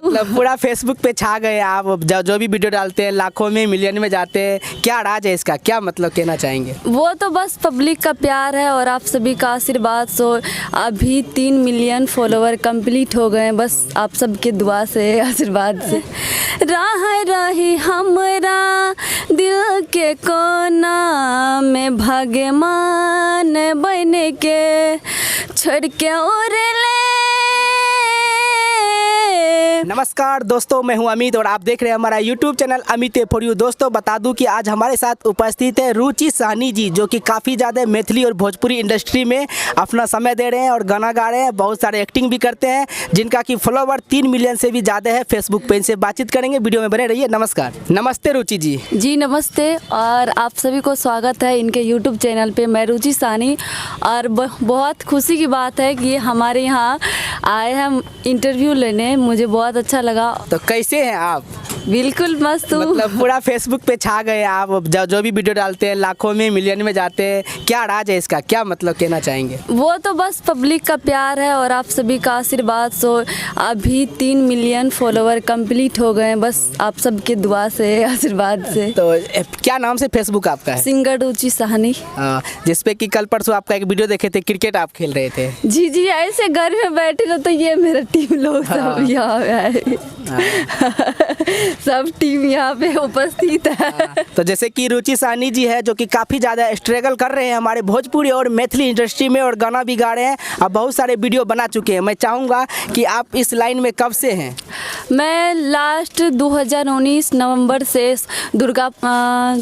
मतलब पूरा फेसबुक पे छा गए आप, जो भी वीडियो डालते हैं लाखों में मिलियन में जाते हैं, क्या राज है इसका, क्या मतलब कहना चाहेंगे? वो तो बस पब्लिक का प्यार है और आप सभी का आशीर्वाद। सो अभी 3 मिलियन फॉलोवर कंप्लीट हो गए हैं, बस आप सबके दुआ से, आशीर्वाद से। राह रही हमरा दिल के कोना में भगवान बन के छोड़ के और ले। नमस्कार दोस्तों, मैं हूं अमित और आप देख रहे हैं हमारा YouTube channel Amit for you. दोस्तों बता दूं कि आज हमारे साथ उपस्थित है रुचि साहनी जी, जो कि काफ़ी ज़्यादा मैथिली और भोजपुरी इंडस्ट्री में अपना समय दे रहे हैं और गाना गा रहे हैं, बहुत सारे एक्टिंग भी करते हैं, जिनका कि फॉलोवर 3 मिलियन से भी ज़्यादा है फेसबुक पे। इनसे बातचीत करेंगे, वीडियो में बने रहिए। नमस्कार। नमस्ते रुचि जी। जी नमस्ते, और आप सभी को स्वागत है इनके YouTube चैनल पे। मैं रुचि साहनी, और बहुत खुशी की बात है कि हमारे यहाँ आए हैं इंटरव्यू लेने, मुझे बहुत अच्छा लगा। तो कैसे हैं आप? बिल्कुल मस्त हूँ। मतलब पूरा फेसबुक पे छा गए आप, जो भी वीडियो डालते हैं लाखों में मिलियन में जाते हैं, क्या राज है इसका, क्या मतलब कहना चाहेंगे? वो तो बस पब्लिक का प्यार है और आप सभी का आशीर्वाद। सो अभी 3 मिलियन फॉलोवर कंप्लीट हो गए हैं, बस आप सबके दुआ से, आशीर्वाद से। तो क्या नाम से फेसबुक आपका है? सिंगर रुचि साहनी। जिसपे कि कल परसों आपका एक वीडियो देखे थे, क्रिकेट आप खेल रहे थे। जी जी, ऐसे घर में बैठे रहो तो ये मेरा टीम लोग सब यहाँ पे आए। सब टीम यहाँ पे उपस्थित है। तो जैसे कि रुचि साहनी जी है, जो कि काफ़ी ज़्यादा स्ट्रगल कर रहे हैं हमारे भोजपुरी और मैथिली इंडस्ट्री में, और गाना भी गा रहे हैं, अब बहुत सारे वीडियो बना चुके हैं। मैं चाहूँगा कि आप इस लाइन में कब से हैं? मैं लास्ट 2019 नवंबर से दुर्गा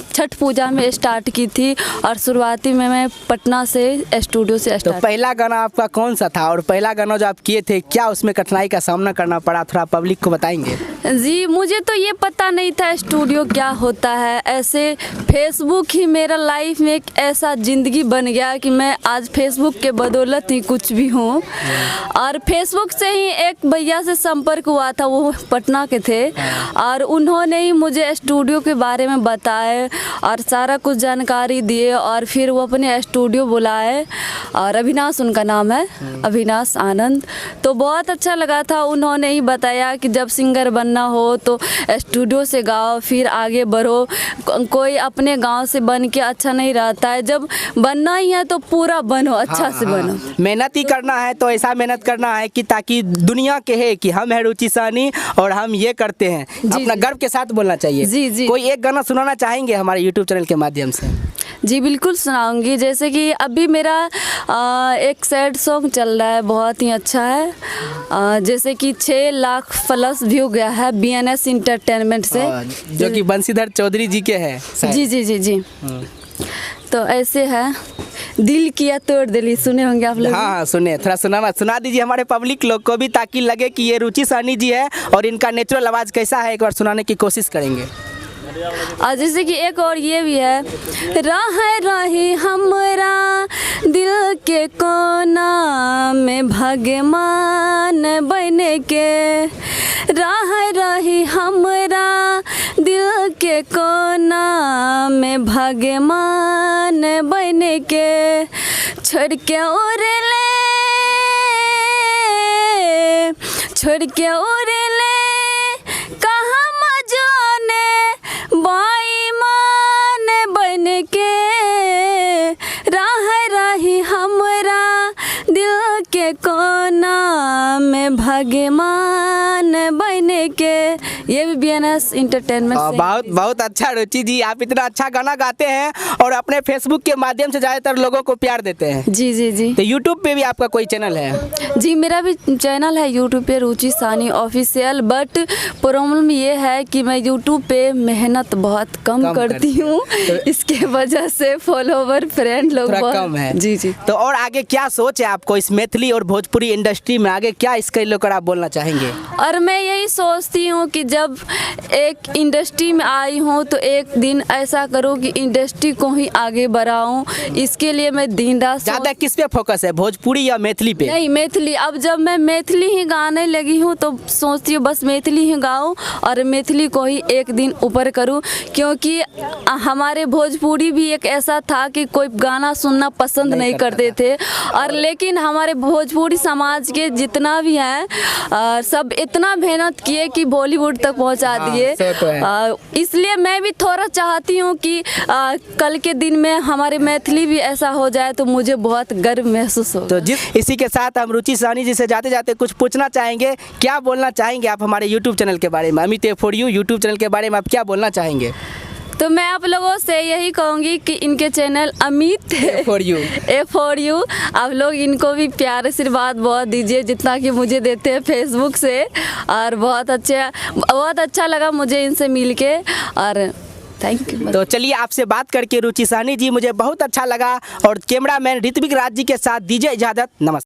छठ पूजा में स्टार्ट की थी, और शुरुआती में मैं पटना से स्टूडियो से तो स्टार्ट। पहला गाना आपका कौन सा था, और पहला गाना जो आप किए थे, क्या उसमें कठिनाई का सामना करना पड़ा, थोड़ा पब्लिक को बताएंगे? जी, मुझे तो ये पता नहीं था स्टूडियो क्या होता है। ऐसे फेसबुक ही मेरा लाइफ में एक ऐसा ज़िंदगी बन गया कि मैं आज फेसबुक के बदौलत ही कुछ भी हूँ। और फेसबुक से ही एक भैया से संपर्क हुआ था, वो पटना के थे, और उन्होंने ही मुझे स्टूडियो के बारे में बताए और सारा कुछ जानकारी दिए, और फिर वो अपने स्टूडियो बुलाए, और अविनाश उनका नाम है, अविनाश आनंद। तो बहुत अच्छा लगा था, उन्होंने ही बताया कि जब सिंगर बनना हो तो स्टूडियो से गाओ, फिर आगे बढ़ो। कोई अपने गांव से बन के अच्छा नहीं रहता है, जब बनना ही है तो पूरा बनो, अच्छा से बनो। मेहनत ही करना है तो ऐसा मेहनत करना है कि ताकि दुनिया कहे कि हम है रुचि साहनी और हम ये करते हैं, अपना गर्व के साथ बोलना चाहिए। जी जी। कोई एक गाना सुनाना चाहेंगे हमारे YouTube चैनल के माध्यम से? जी बिल्कुल सुनाऊंगी। जैसे कि अभी मेरा एक सैड सॉन्ग चल रहा है, बहुत ही अच्छा है, जैसे कि 6 लाख प्लस व्यू गया है BNS इंटरटेनमेंट से, जो कि बंशीधर चौधरी जी के है। जी जी जी जी। तो ऐसे है, दिल किया तोड़ दिली, सुने होंगे आप लोग? हाँ सुने, थोड़ा सुना दीजिए हमारे पब्लिक लोग को भी, ताकि लगे कि ये रुचि साहनी जी है और इनका नेचुरल आवाज़ कैसा है, एक बार सुनाने की कोशिश करेंगे। और जैसे कि एक और ये भी है, राह रही हमरा दिल के कोना में भगवान बन के, राह रही हमरा दिल के कोना में भगवान बन के छोड़ के और ले, छोड़ के और ले कहाँ मजाने बेईमान बन के, राह रही हमरा दिल के कोना में भगवान बन के। ये भी BNS इंटरटेनमेंट से। बहुत बहुत अच्छा रुचि जी, आप इतना अच्छा गाना गाते हैं और अपने फेसबुक के माध्यम से ज़्यादातर लोगों को प्यार देते हैं। जी जी जी। तो यूट्यूब पे भी आपका कोई चैनल है? जी मेरा भी चैनल है यूट्यूब पे, रुचि साहनी ऑफिशियल। बट प्रॉब्लम ये है कि मैं यूट्यूब पे मेहनत बहुत कम करती हूँ, इसके वजह से फॉलोवर फ्रेंड लोग बहुत कम है। जी जी। तो और आगे क्या सोच है आपको इस मैथिली और भोजपुरी इंडस्ट्री में, आगे क्या इसके लेकर आप बोलना चाहेंगे? और मैं यही सोचती हूँ कि जब एक इंडस्ट्री में आई हूँ तो एक दिन ऐसा करूँ कि इंडस्ट्री को ही आगे बढ़ाऊँ। इसके लिए मैं दिन रात ज़्यादा किस पे फोकस है, भोजपुरी या मैथिली पे? नहीं, मैथिली। अब जब मैं मैथिली ही गाने लगी हूँ तो सोचती हूँ बस मैथिली ही गाऊँ और मैथिली को ही एक दिन ऊपर करूँ, क्योंकि हमारे भोजपुरी भी एक ऐसा था कि कोई गाना सुनना पसंद नहीं करते थे। और लेकिन हमारे भोजपुरी समाज के जितना भी हैं सब इतना मेहनत किए दिए कि बॉलीवुड तक पहुंचा हाँ, दिए। सो तो है। इसलिए मैं भी थोड़ा चाहती हूँ कि कल के दिन में हमारे मैथिली भी ऐसा हो जाए तो मुझे बहुत गर्व महसूस हो। तो इसी के साथ हम रुचि साहनी जी से जाते जाते कुछ पूछना चाहेंगे, क्या बोलना चाहेंगे आप हमारे यूट्यूब चैनल के बारे में, अमित A4U यूट्यूब चैनल के बारे में आप क्या बोलना चाहेंगे? तो मैं आप लोगों से यही कहूँगी कि इनके चैनल अमित A4U आप लोग इनको भी प्यार आशीर्वाद बहुत दीजिए जितना कि मुझे देते हैं फेसबुक से। और बहुत अच्छा लगा मुझे इनसे मिलके और थैंक यू। तो चलिए, आपसे बात करके रुचि साहनी जी मुझे बहुत अच्छा लगा और कैमरामैन ऋत्विक राज जी के साथ दीजिए इजाज़त। नमस्ते।